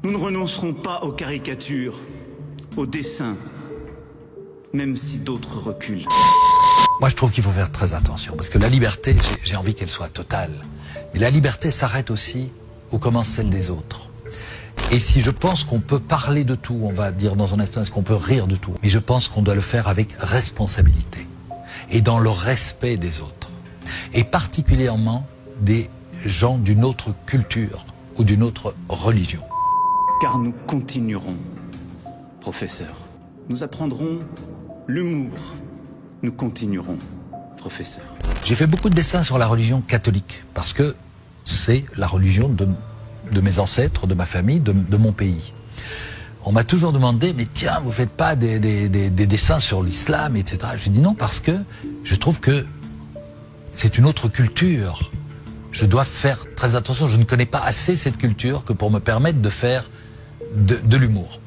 Nous ne renoncerons pas aux caricatures, aux dessins, même si d'autres reculent. Moi, je trouve qu'il faut faire très attention, parce que la liberté, j'ai envie qu'elle soit totale. Mais la liberté s'arrête aussi où commence celle des autres. Et si je pense qu'on peut parler de tout, on va dire dans un instant, est-ce qu'on peut rire de tout? Mais je pense qu'on doit le faire avec responsabilité et dans le respect des autres. Et particulièrement des gens d'une autre culture ou d'une autre religion. Car nous continuerons, professeur. Nous apprendrons l'humour. Nous continuerons, professeur. J'ai fait beaucoup de dessins sur la religion catholique, parce que c'est la religion de mes ancêtres, de ma famille, de mon pays. On m'a toujours demandé, mais tiens, vous faites pas des dessins sur l'islam, etc. Je dis non, parce que je trouve que c'est une autre culture. Je dois faire très attention. Je ne connais pas assez cette culture que pour me permettre de faire de l'humour.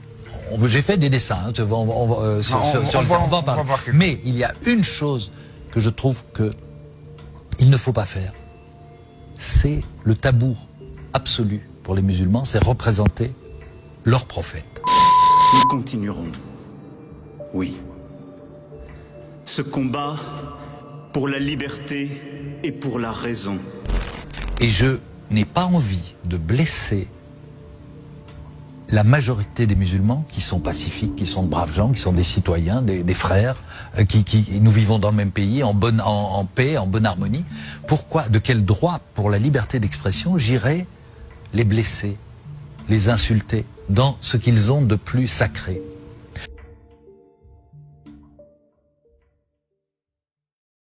J'ai fait des dessins, hein, on va en parler. Mais il y a une chose que je trouve que il ne faut pas faire. C'est le tabou absolu pour les musulmans, c'est représenter leur prophète. Nous continuerons. Oui. Ce combat pour la liberté et pour la raison. Et je n'ai pas envie de blesser la majorité des musulmans qui sont pacifiques, qui sont de braves gens, qui sont des citoyens, des frères, nous vivons dans le même pays, en paix, en bonne harmonie. Pourquoi, de quel droit, pour la liberté d'expression, j'irais les blesser, les insulter dans ce qu'ils ont de plus sacré?